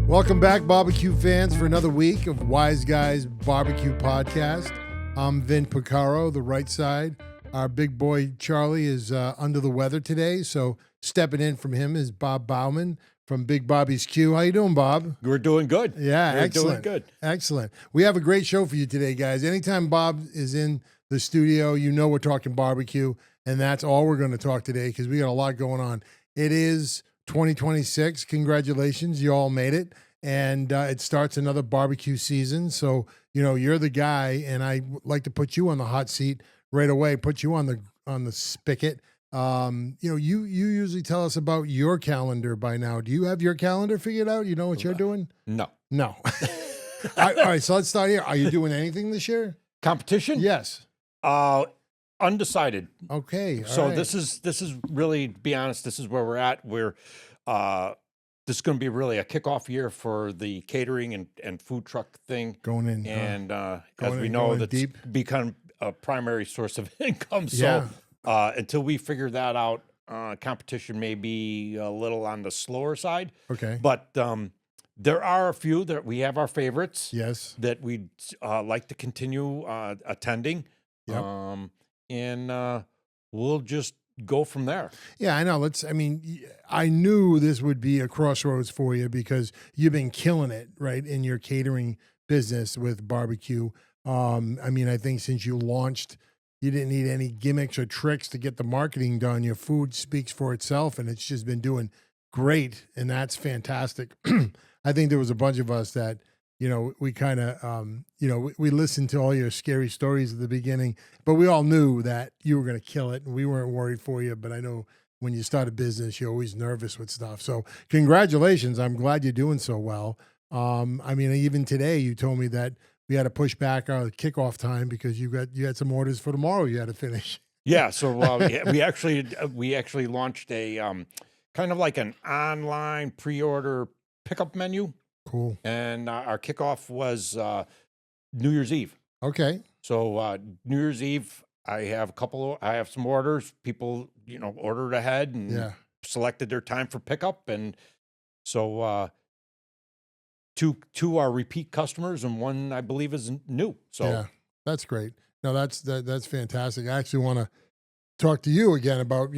Welcome back, barbecue fans, for another week of Wise Guys Barbecue Podcast. I'm Vin Picaro, the right side. Our big boy Charlie is under the weather today, so stepping in from him is Bob Bauman from Big Bobby's Q. How you doing, Bob? We're doing good. Yeah, We're excellent. doing good. Excellent. We have a great show for you today, guys. Anytime Bob is in the studio, you know we're talking barbecue, and that's all we're going to talk today because we got a lot going on. It is 2026. Congratulations. You all made it. And it starts another barbecue season. So, you know, you're the guy, and I like to put you on the hot seat right away, put you on the spigot. You know, you usually tell us about your calendar by now. Do you have your calendar figured out? You know what you're doing? No. All right, so let's start here. Are you doing anything this year? Competition? Yes. Undecided. Okay. So right. this is really, to be honest, this is where we're at. This is going to be really a kickoff year for the catering and food truck thing. Going in. And as we know, that's deep. become a primary source of income. Yeah. So until we figure that out, competition may be a little on the slower side. Okay. But there are a few that we have our favorites. Yes. That we'd like to continue attending. Yep. And we'll just go from there. Yeah, I know. I knew this would be a crossroads for you because you've been killing it, right, in your catering business with barbecue. I think since you launched, you didn't need any gimmicks or tricks to get the marketing done. Your food speaks for itself, and it's just been doing great, and that's fantastic. I think there was a bunch of us that, you know, we kind of, we listened to all your scary stories at the beginning, but we all knew that you were going to kill it, and we weren't worried for you. But I know when you start a business, you're always nervous with stuff. So congratulations. I'm glad you're doing so well. Even today you told me that we had to push back our kickoff time because you had some orders for tomorrow you had to finish. Yeah. So we actually launched a kind of like an online pre-order pickup menu. Cool. And our kickoff was New Year's Eve. Okay. So New Year's Eve, I have some orders. People, ordered ahead and selected their time for pickup. And so two are repeat customers and one, I believe, is new. So yeah, that's great. No, that's fantastic. I actually want to talk to you again about,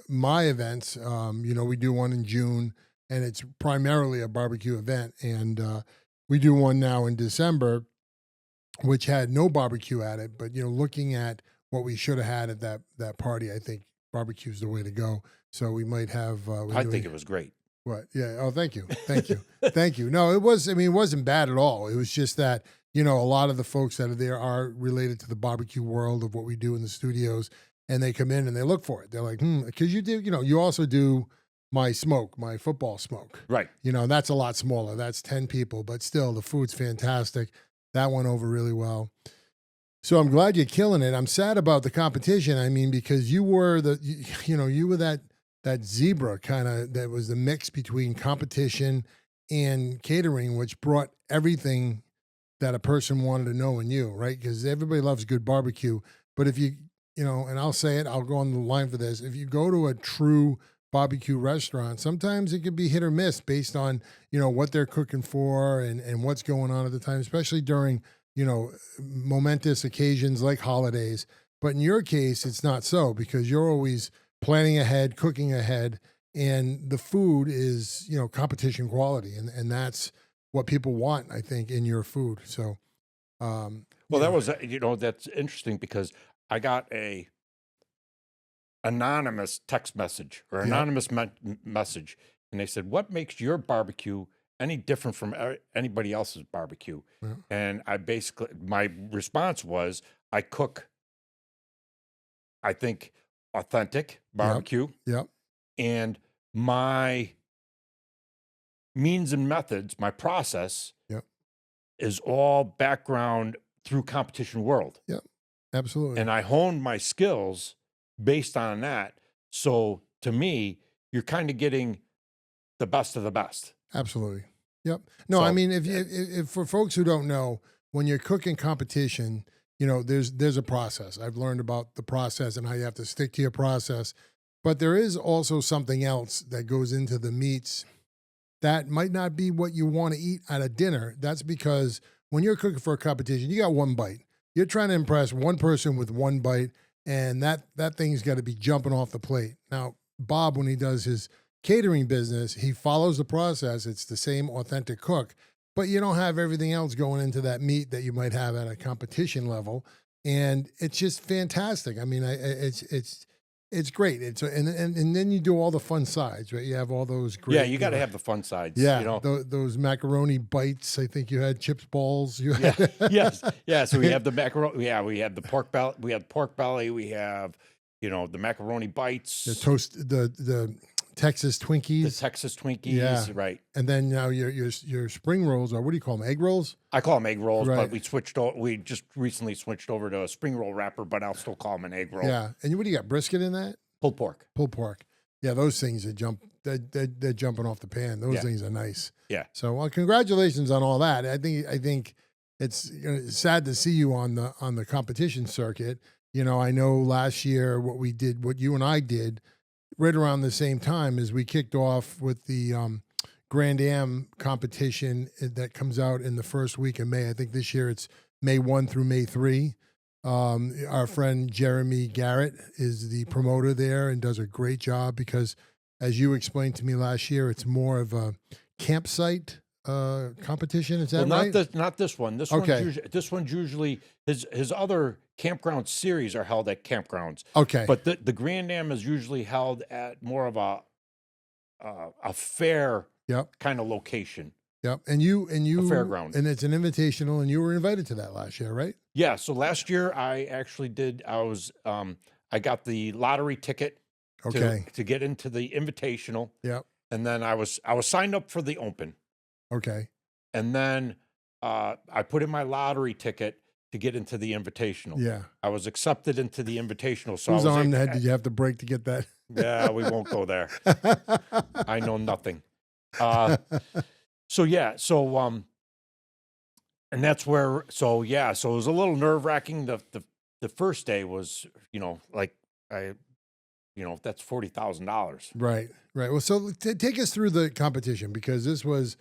my events. We do one in June. And it's primarily a barbecue event. And we do one now in December, which had no barbecue at it. But, looking at what we should have had at that party, I think barbecue is the way to go. So we might have. I think it was great. What? Yeah. Oh, thank you. Thank you. Thank you. No, it wasn't bad at all. It was just that, a lot of the folks that are there are related to the barbecue world of what we do in the studios. And they come in and they look for it. They're like, because you do, you also do my football smoke. Right. That's a lot smaller. That's 10 people, but still the food's fantastic. That went over really well. So I'm glad you're killing it. I'm sad about the competition. Because you were you were that zebra kind of, that was the mix between competition and catering, which brought everything that a person wanted to know in you, right? Because everybody loves good barbecue. But if you and I'll say it, I'll go on the line for this. If you go to a true barbecue restaurant, sometimes it can be hit or miss based on, what they're cooking for and what's going on at the time, especially during, momentous occasions like holidays. But in your case, it's not so because you're always planning ahead, cooking ahead, and the food is, competition quality. And that's what people want, I think, in your food. So, that was, that's interesting because I got a anonymous text message or anonymous message, and they said, what makes your barbecue any different from anybody else's barbecue? Yeah. And my response was, I cook, I think, authentic barbecue. Yep. And my means and methods, my process is all background through competition world. Yep. Absolutely. And I honed my skills based on that. So to me, you're kind of getting the best of the best. Absolutely. Yep. No, if for folks who don't know, when you're cooking competition, there's a process. I've learned about the process and how you have to stick to your process. But there is also something else that goes into the meats that might not be what you want to eat at a dinner. That's because when you're cooking for a competition, you got one bite. You're trying to impress one person with one bite, and that thing's got to be jumping off the plate. Now, Bob, when he does his catering business, he follows the process. It's the same authentic cook, but you don't have everything else going into that meat that you might have at a competition level, and it's just fantastic. I mean, it's great. And then you do all the fun sides, right? You have all those great. Yeah, you got to have the fun sides. Yeah, you know, those macaroni bites. I think you had chips balls. You yeah, had yes, yeah. So we have the macaroni. Yeah, we have the pork belly. We have pork belly. We have, the macaroni bites. the toast, the Texas The Twinkies. Texas Twinkies. Yeah. Right. And then now your spring rolls, or what do you call them? Egg rolls? I call them egg rolls, Right. but we just recently switched over to a spring roll wrapper, but I'll still call them an egg roll. Yeah. And what do you got? Brisket in that? Pulled pork. Pulled pork. Yeah, those things that jump, they're jumping off the pan. Those Yeah. things are nice. Yeah. So, well, congratulations on all that. I think it's sad to see you on the competition circuit. I know last year what you and I did, right around the same time as we kicked off with the Grand Am competition that comes out in the first week of May. I think this year it's May 1 through May 3. Our friend Jeremy Garrett is the promoter there and does a great job because, as you explained to me last year, it's more of a campsite competition. Is that right? Not this one. Okay. This one's usually his other campground series are held at campgrounds. Okay. But the Grand Am is usually held at more of a fair Yep. kind of location. Yep. And you A fairground. and it's an invitational, and you were invited to that last year, right? Yeah. So last year I actually did. I got the lottery ticket Okay. to get into the invitational, Yep. and then I was signed up for the open, Okay. and then I put in my lottery ticket to get into the invitational. Yeah. I was accepted into the invitational. So Whose I was arm like, did you have to break to get that? yeah, we won't go there. I know nothing. So yeah, and that's where. So yeah, so it was a little nerve wracking. The first day was, that's $40,000. Right. Well, so take us through the competition, because this was,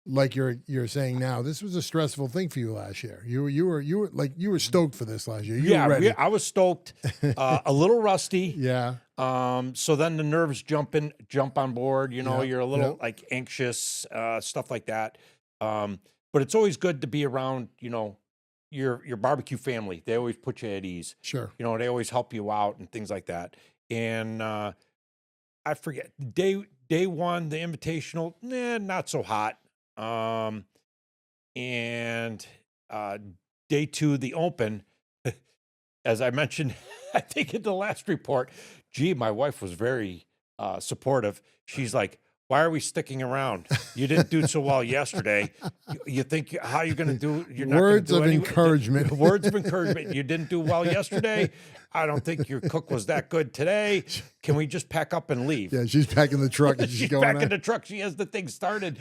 like you're saying now, this was a stressful thing for you last year. You were stoked for this last year. You were ready. I was stoked. A little rusty. Yeah. So then the nerves jump on board. Yeah, You're a little like anxious, stuff like that. But it's always good to be around, your barbecue family. They always put you at ease. Sure. They always help you out and things like that. And I forget day one, the invitational, not so hot. And day two, the open, as I mentioned, I think in the last report, my wife was very supportive. She's like, why are we sticking around? You didn't do so well yesterday. You think how you're going to do? You're not Words gonna of do encouragement. Words of encouragement. You didn't do well yesterday. I don't think your cook was that good today. Can we just pack up and leave? Yeah, she's packing the truck and she's She's going packing on. the truck. She has the thing started.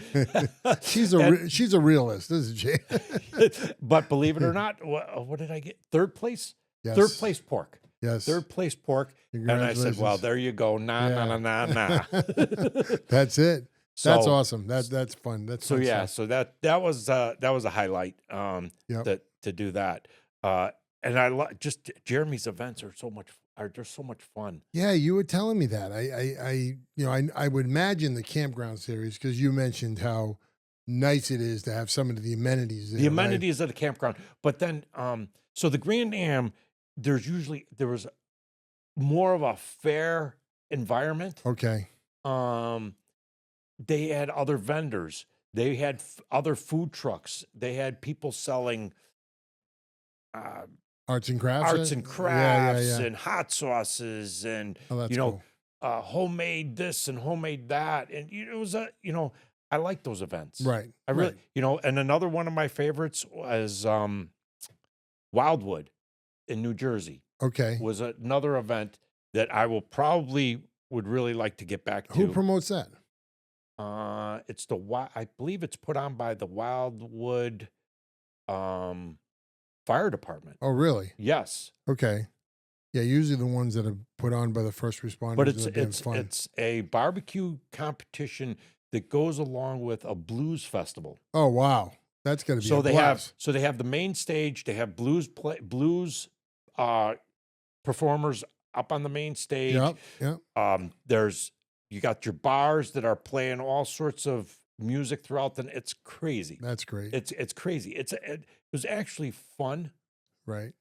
She's a realist, isn't she? But believe it or not, what did I get? Third place? Yes. Third place pork. Yes. Third place pork. And I said, well, there you go. Nah. That's it. So, That's awesome. That's fun. That's so fun yeah. stuff. So that was a highlight. Yep. To do that. And I just Jeremy's events are just so much fun. Yeah, you were telling me that. I would imagine the campground series, because you mentioned how nice it is to have some of the amenities there, The right? amenities of the campground, but then so the Grand Am, there was more of a fair environment. Okay. They had other vendors. They had other food trucks. They had people selling Arts and crafts. Yeah. and hot sauces and Oh, that's cool. homemade this and homemade that. And it was I like those events. Right. I really, right. And another one of my favorites was Wildwood in New Jersey. Okay. Was another event that I would really like to get back to. Who promotes that? It's I believe it's put on by the Wildwood Fire Department. Oh, really? Yes. Okay. Yeah, usually the ones that are put on by the first responders. But are damn fun. it's a barbecue competition that goes along with a blues festival. Oh wow, that's going to be So a they blast. have the main stage. They have blues performers up on the main stage. Yep, yep. You got your bars that are playing all sorts of music throughout the. It's crazy. That's great. It's crazy. It was actually fun. Right.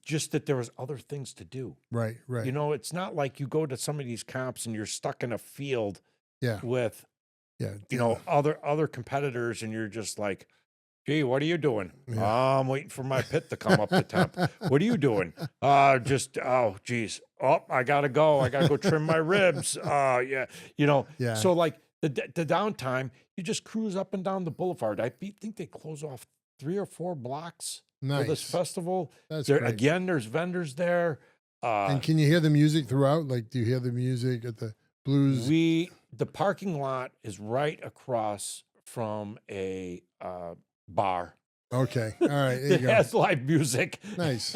Just that there was other things to do. Right. Right. You know, it's not like you go to some of these comps and you're stuck in a field with other competitors, and you're just like, gee, what are you doing? Yeah. I'm waiting for my pit to come up the top. What are you doing? Geez. Oh, I gotta go. I gotta go trim my ribs. Yeah. Yeah. So like the downtime, you just cruise up and down the boulevard. I think they close off 3 or 4 blocks for this festival. That's great. Again, there's vendors there. And can you hear the music throughout? Like, do you hear the music at the blues? The parking lot is right across from a bar. Okay. All right. There you It go. has live music. Nice.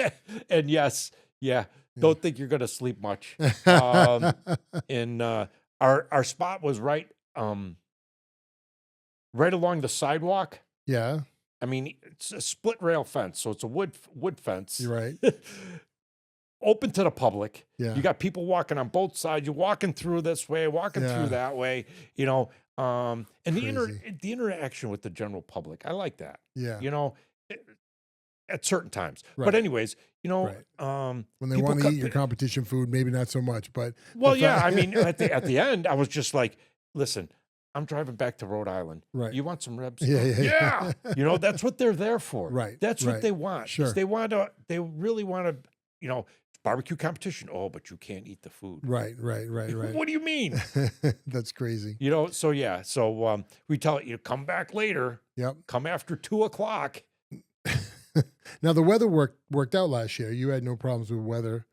And yes, don't think you're going to sleep much. And our spot was right along the sidewalk. Yeah. I mean, it's a split rail fence, so it's a wood fence. You're right. Open to the public. Yeah. You got people walking on both sides. You're walking through this way, walking through that way, and the interaction with the general public. I like that. Yeah. At certain times. Right. But anyways, when they want to eat your competition food, maybe not so much, but I mean, at the end, I was just like, listen, I'm driving back to Rhode Island. Right. You want some ribs? Yeah. That's what they're there for. Right. That's what they want. Sure. They really want to, barbecue competition. Oh, but you can't eat the food. Right. What do you mean? That's crazy. So we tell you, come back later. Yep. Come after 2:00. Now the weather worked out last year. You had no problems with weather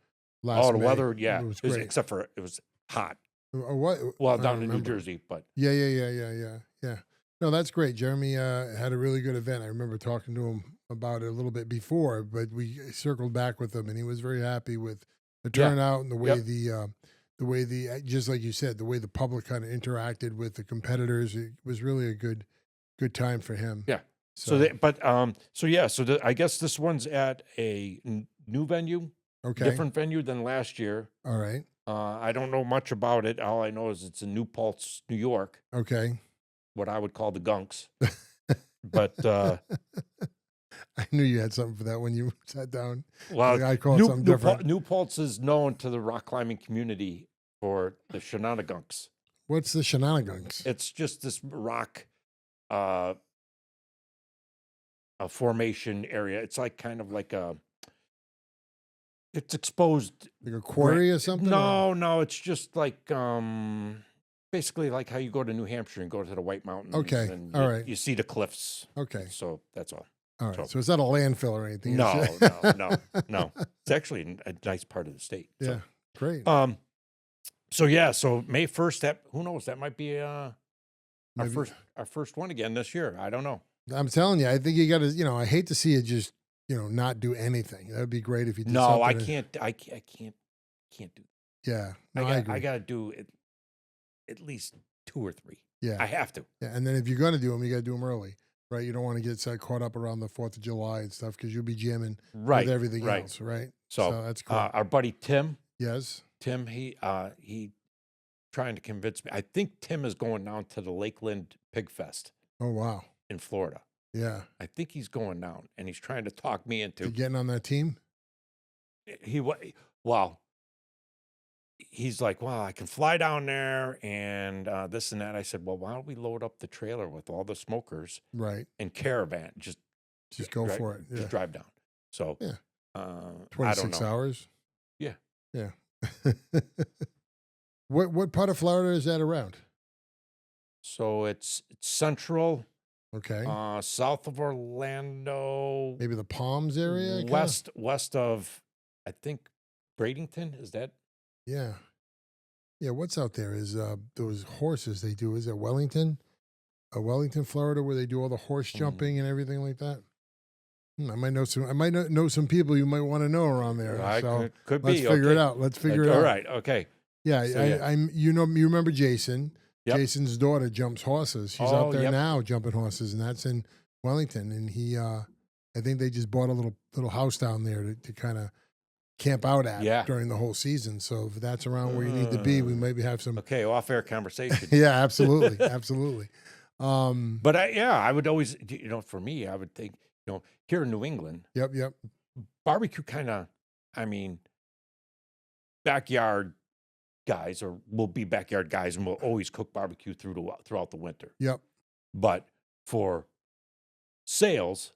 last the May. weather, yeah. It was great. Except for it was hot. What? Well, down in New Jersey, but Yeah. No, that's great. Jeremy had a really good event. I remember talking to him about it a little bit before, but we circled back with him, and he was very happy with the turnout and the way the just like you said, the way the public kind of interacted with the competitors. It was really a good time for him. Yeah. So I guess this one's at a new venue, different venue than last year. All right. I don't know much about it. All I know is it's in New Paltz, New York. Okay. What I would call the Gunks. But I knew you had something for that when you sat down. Well, I call it something different. New Paltz is known to the rock climbing community for the Shenanigans. What's the Shenanigans? It's just this rock a formation area. It's like kind of like it's exposed, like a quarry or something. No, it's just like basically like how you go to New Hampshire and go to the White Mountains. Okay, and all right. You see the cliffs. Okay, so that's all. All right, so it's not a landfill or anything. No. It's actually a nice part of the state. Yeah, great. So May 1st. That who knows? That might be our first one again this year. I don't know. I'm telling you, I think you got to. I hate to see it just not do anything. That would be great if you did. No, I can't. I can't do. Yeah, no, I agree. I got to do it at least 2 or 3. Yeah, I have to. Yeah, and then if you're going to do them, you got to do them early, right? You don't want to get caught up around the 4th of July and stuff because you'll be jamming with everything else, right? So that's cool. Our buddy Tim. Yes. Tim, he trying to convince me. I think Tim is going down to the Lakeland Pig Fest. Oh wow. In Florida. Yeah. I think he's going down, and he's trying to talk me into getting on that team. He's like, well, I can fly down there and this and that. I said, well, why don't we load up the trailer with all the smokers, right, and caravan? Just go for it. Yeah. Just drive down. So 26 hours. Yeah. What part of Florida is that around? So it's central. Okay. South of Orlando. Maybe the Palms area? West of, I think, Bradenton. Is that? Yeah. Yeah, what's out there is those horses they do. Is it Wellington? Wellington, Florida, where they do all the horse jumping and everything like that? I might know some people you might want to know around there. Could let's be. Figure it out. Let's figure it out. All right. Okay. Yeah, So yeah. I'm. You know, you remember Jason? Yep. Jason's daughter jumps horses. She's out Oh, there yep. now jumping horses, and that's in Wellington. And he, I think they just bought a little house down there to kind of camp out at Yeah. during the whole season. So if that's around where you need to be, we maybe have some. Okay, off-air conversation. Yeah, absolutely, absolutely. But I would always, for me, I would think, here in New England, Yep, yep, barbecue kind of, I mean, backyard guys will be backyard guys and will always cook barbecue throughout the winter. yep. But for sales,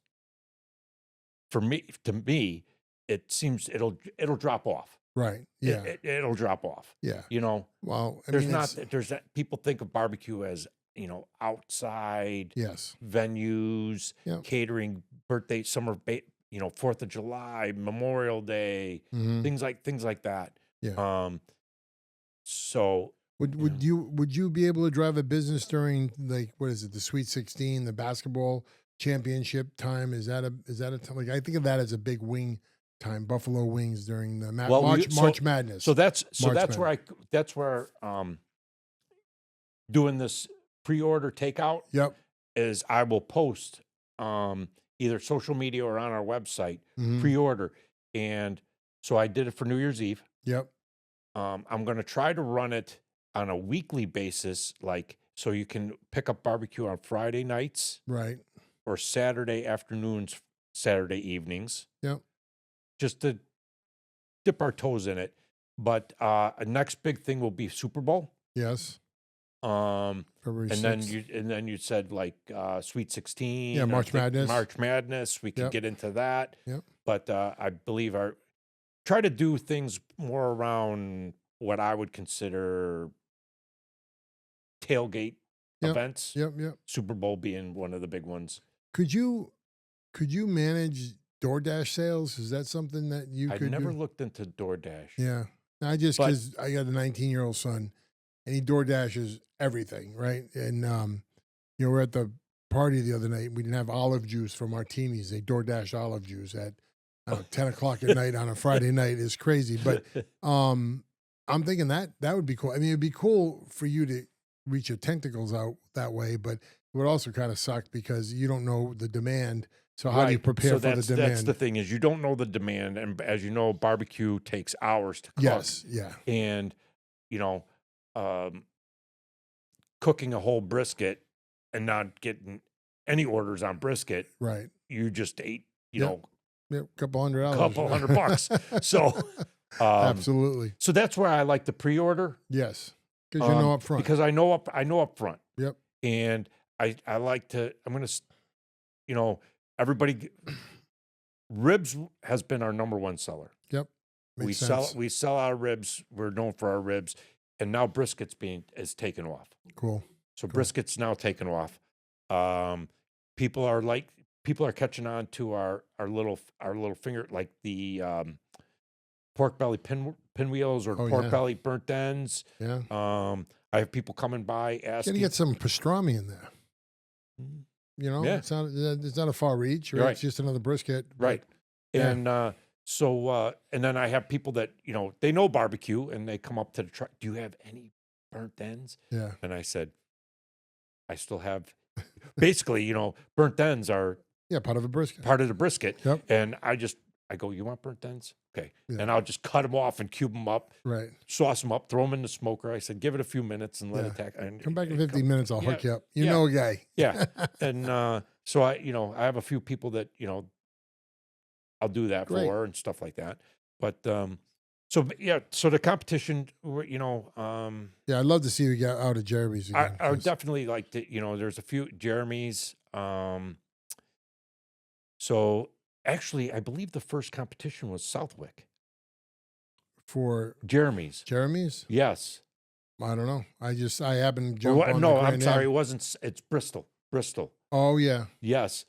to me, it seems it'll drop off. Right. Yeah. It'll drop off. Yeah. Well, I There's mean, people think of barbecue as, outside yes. venues, Yep. catering, birthday, summer, 4th of July, Memorial Day, Mhm. things like that. Yeah. So Would you be able to drive a business during, like, what is it, the Sweet 16, the basketball championship time? Is that a time? Like, I think of that as a big wing time, Buffalo Wings during the March Madness. So that's Madness. where doing this pre-order takeout Yep. is I will post either social media or on our website Mhm. pre-order. And so I did it for New Year's Eve. Yep. I'm going to try to run it on a weekly basis, so you can pick up barbecue on Friday nights, Right. or Saturday afternoons, Saturday evenings. Yep. Just to dip our toes in it. But next big thing will be Super Bowl. Yes. February And 6th. then you said Sweet 16. Yeah, March Madness. March Madness. We could get into that. Yep. But I believe try to do things more around what I would consider tailgate events. Yep. Yep. Super Bowl being one of the big ones. Could you manage DoorDash sales? Is that something that you could I never do? looked into DoorDash. Yeah. Because I got a 19-year-old son, and he DoorDashes everything, right? And we're at the party the other night. We didn't have olive juice for martinis. They DoorDash olive juice at 10 o'clock at night on a Friday night. Is crazy. But I'm thinking that would be cool. I mean, it'd be cool for you to reach your tentacles out that way, but it would also kind of suck because you don't know the demand. So how do you prepare for the demand? That's the thing, is you don't know the demand. And as you know, barbecue takes hours to cook. Yes. Yeah. And, cooking a whole brisket and not getting any orders on brisket. Right. You just ate, a couple $100. couple $100. So, absolutely. So that's where I like the pre-order. Yes. Because you know up front. Because I know up front. Yep. And I like to, I'm going to, everybody, ribs has been our number one seller. Yep. We sell our ribs. We're known for our ribs. And now brisket's is taken off. Cool. So brisket's now taken off. People are catching on to our little finger, like the pork belly pinwheels or pork belly burnt ends. Yeah. I have people coming by asking. Can you get some pastrami in there? Yeah. It's not a far reach, right? It's just another brisket. Right. And and then I have people that, they know barbecue and they come up to the truck. Do you have any burnt ends? Yeah. And I said, I still have, basically, burnt ends are part of a brisket. Part of the brisket. Yep. And I go, you want burnt ends? Okay. Yeah. And I'll just cut them off and cube them up. Right. Sauce them up, throw them in the smoker. I said, give it a few minutes and let it tack. And come back in 15 minutes. I'll hook you up. You know a guy. Yeah. And so I have a few people that, I'll do that for and stuff like that. But so the competition, I'd love to see you get out of Jeremy's again. I would definitely like to, there's a few Jeremy's. So actually, I believe the first competition was Southwick. For Jeremy's. Jeremy's? Yes. I don't know. I happened to jump on No, I'm sorry. It wasn't. It's Bristol. Oh, yeah. Yes.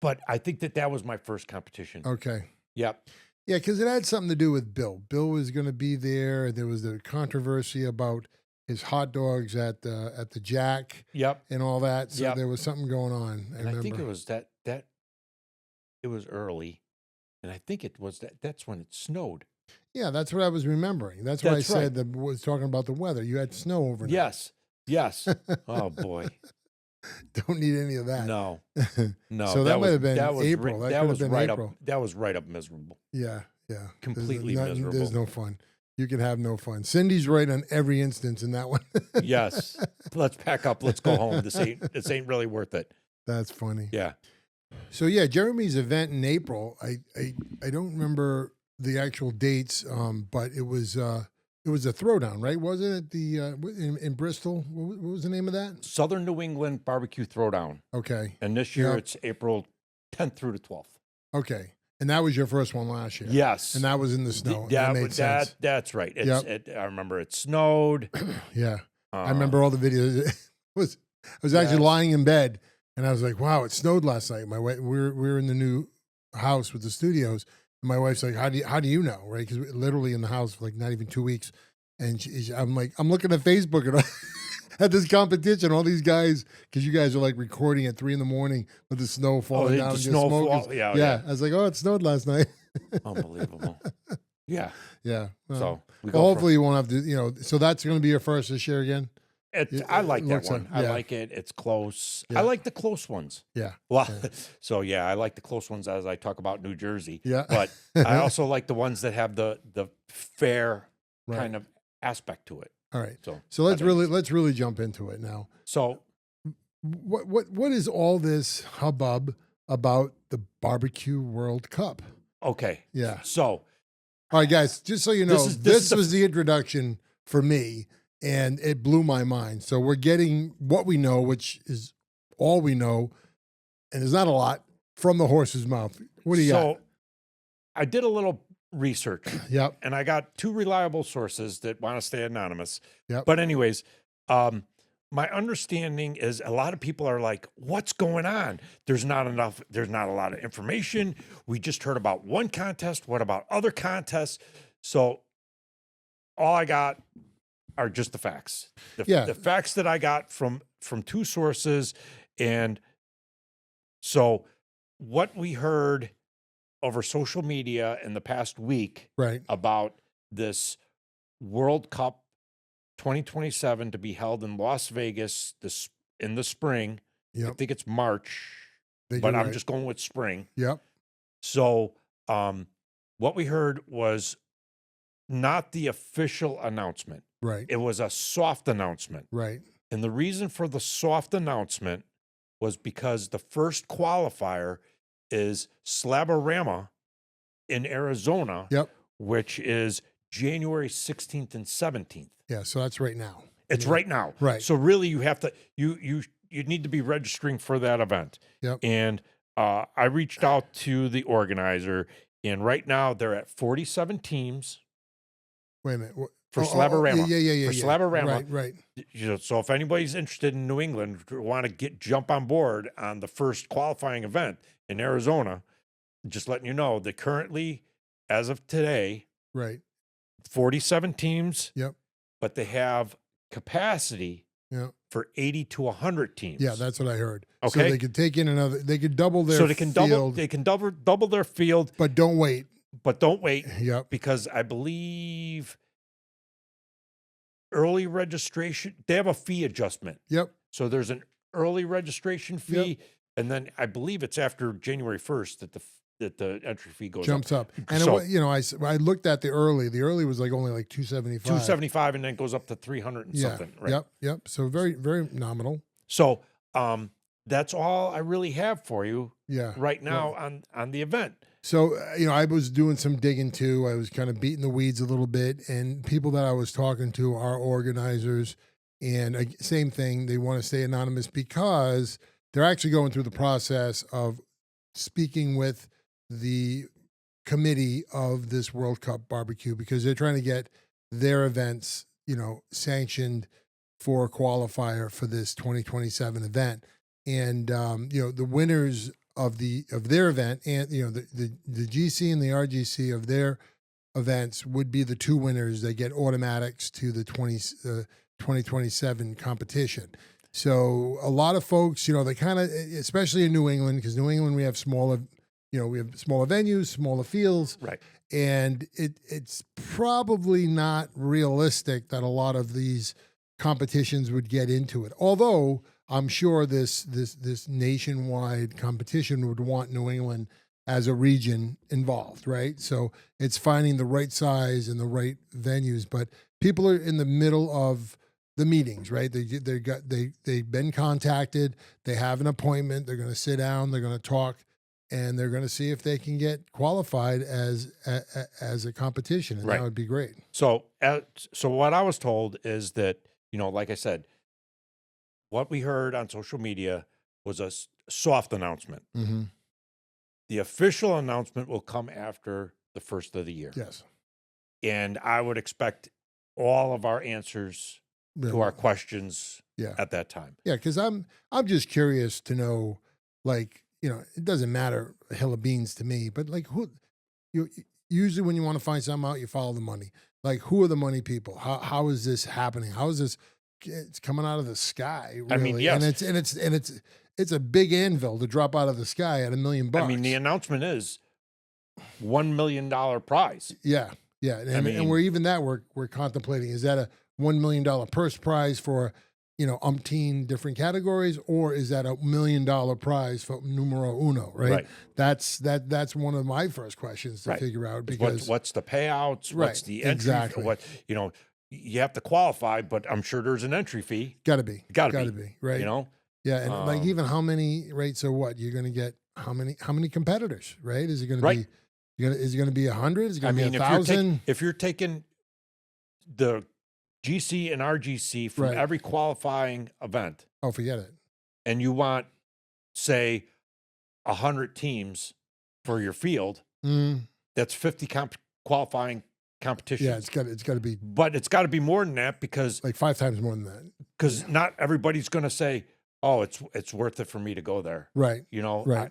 But I think that was my first competition. Okay. Yep. Yeah, because it had something to do with Bill. Bill was going to be there. There was the controversy about his hot dogs at the Jack. Yep. And all that. So there was something going on. I think it was that it was early. And I think it was that's when it snowed. Yeah, that's what I was remembering. That's why I That's right. said that was talking about the weather. You had snow overnight. Yes. Yes. Oh boy. Don't need any of that. No. No. So that might have been April. That could have been right April. up. That was right up miserable. Yeah, yeah. Completely miserable. There's no fun. You can have no fun. Cindy's right on every instance in that one. Yes. Let's pack up. Let's go home. This ain't really worth it. That's funny. Yeah. So yeah, Jeremy's event in April. I don't remember the actual dates, but it was a throwdown, right? Wasn't it the in Bristol? What was the name of that? Southern New England Barbecue Throwdown. Okay. And this year it's April 10th through the 12th. Okay. And that was your first one last year. Yes. And that was in the snow. That made sense. That's right. I remember it snowed. Yeah. I remember all the videos. I was actually lying in bed and I was like, wow, it snowed last night. My wife, we were in the new house with the studios. And my wife's like, how do you know? Right. Because we're literally in the house for like not even 2 weeks. And I'm like, I'm looking at Facebook and at this competition, all these guys, because you guys are like recording at 3 a.m. with the snow falling down. The snow smoke. Yeah. I was like, oh, it snowed last night. Unbelievable. Yeah. Yeah. So hopefully you won't have to, so that's going to be your first this year again? I like that one. Yeah. I like it. It's close. Yeah. I like the close ones. Yeah. Well, so yeah, I like the close ones as I talk about New Jersey. Yeah. But I also like the ones that have the fair kind of aspect to it. All right. So let's really jump into it now. So what is all this hubbub about the Barbecue World Cup? Okay. Yeah. So all right, guys, just so you know, this was the introduction for me. And it blew my mind. So we're getting what we know, which is all we know, and there's not a lot, from the horse's mouth. What do you got? So I did a little research. Yep. And I got 2 reliable sources that want to stay anonymous. Yep. But anyways, my understanding is a lot of people are like, what's going on? There's not a lot of information. We just heard about one contest. What about other contests? So all I got are just the facts. The facts that I got from 2 sources. And so what we heard over social media in the past week about this World Cup 2027 to be held in Las Vegas in the spring. Yep. I think it's March, but I'm just going with spring. Yep. So what we heard was not the official announcement. Right. It was a soft announcement. Right. And the reason for the soft announcement was because the first qualifier is Slaborama in Arizona, which is January 16th and 17th. Yeah, so that's right now. It's right now. Right. So really you have to you need to be registering for that event. Yep. And I reached out to the organizer, and right now they're at 47 teams. Wait a minute. For Slaborama. Yeah. For Slaborama. Right. So if anybody's interested in New England, want to jump on board on the first qualifying event in Arizona, just letting you know that currently, as of today, 47 teams. Yep. But they have capacity for 80 to 100 teams. Yeah, that's what I heard. Okay. So they could take in they could double their field. They can double their field. But don't wait. Yep. Because I believe early registration, they have a fee adjustment. Yep. So there's an early registration fee, and then I believe it's after January 1st that the entry fee jumps up. And I looked at the early. The early was only like $275. And then goes up to 300 and something. Right? Yep. So very, very nominal. So that's all I really have for you. Right now on the event. So, I was doing some digging too. I was kind of beating the weeds a little bit, and people that I was talking to are organizers, and same thing. They want to stay anonymous because they're actually going through the process of speaking with the committee of this World Cup barbecue because they're trying to get their events, sanctioned for a qualifier for this 2027 event. And, the winners of their event and, the GC and the RGC of their events would be the 2 winners. They get automatics to the 2027 competition. So a lot of folks, they kind of, especially in New England, because New England, we have smaller venues, smaller fields. Right. And it's probably not realistic that a lot of these competitions would get into it. Although I'm sure this nationwide competition would want New England as a region involved, right? So it's finding the right size and the right venues. But people are in the middle of the meetings, right? They've been contacted. They have an appointment. They're going to sit down. They're going to talk. And they're going to see if they can get qualified as a competition, and Right. that would be great. So what I was told is that, like I said, what we heard on social media was a soft announcement. Mm-hmm. The official announcement will come after the first of the year. Yes. And I would expect all of our answers to our questions at that time. Yeah, because I'm just curious to know, like, it doesn't matter a hill of beans to me, but like you usually when you want to find something out, you follow the money. Like, who are the money people? How is this happening? How is this? It's coming out of the sky. Really. I mean, yes, and it's a big anvil to drop out of the sky at $1 million. I mean, the announcement is $1 million prize. Yeah, and we're contemplating, is that a $1 million purse prize for umpteen different categories, or is that $1 million prize for numero uno, right? That's one of my first questions to figure out, because what's the payouts, what's the entry, exactly. What you have to qualify, but I'm sure there's an entry fee. Gotta be, right? Yeah, and like, even how many, right? So what, you're going to get how many competitors, right? Is it going to be? Is it going to be 100? Is it going to be 1,000? If you're taking the GC and RGC from every qualifying event, oh, forget it. And you want, say, 100 teams for your field, that's 50 qualifying competitions. Yeah, it's got to be, but it's got to be more than that, because like 5 times more than that. Because not everybody's going to say, "Oh, it's worth it for me to go there." Right. Right.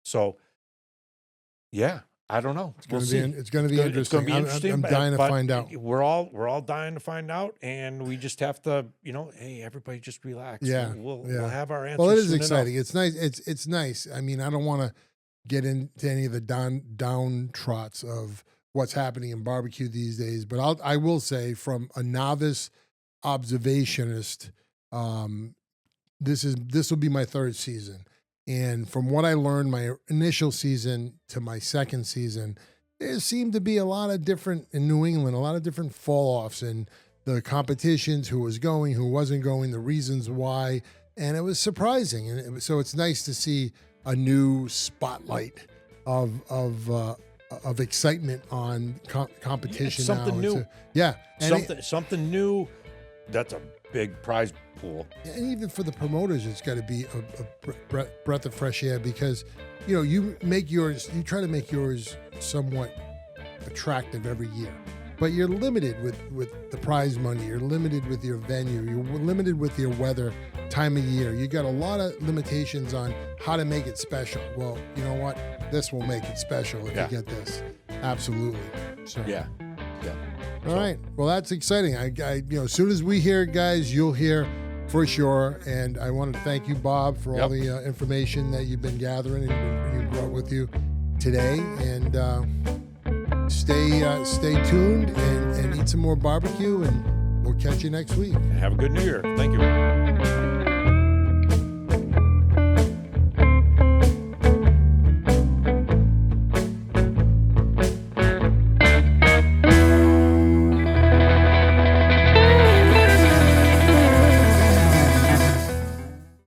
So yeah. I don't know. It's going to be interesting. It's going to be interesting. I'm dying to find out. We're all dying to find out, and we just have to, hey, everybody, just relax. Yeah, we'll have our answers. Well, it is exciting. It's nice. It's nice. I mean, I don't want to get into any of the down trots of what's happening in barbecue these days, but I will say, from a novice observationist, this will be my 3rd season. And from what I learned my initial season to my 2nd season, there seemed to be a lot of different, in New England, a lot of different fall-offs in the competitions, who was going, who wasn't going, the reasons why. And it was surprising. And so it's nice to see a new spotlight of excitement on competition. Something now. new. Something new. That's a big prize pool. And even for the promoters, it's got to be a breath of fresh air, because you try to make yours somewhat attractive every year, but you're limited with the prize money, you're limited with your venue, you're limited with your weather, time of year. You got a lot of limitations on how to make it special. Well, you know what, this will make it special if you get this. Absolutely. So all right. Well, that's exciting. I as soon as we hear it, guys, you'll hear for sure. And I want to thank you, Bob, for all the information that you've been gathering and you brought with you today. And stay tuned and eat some more barbecue, and we'll catch you next week. Have a good New Year. Thank you.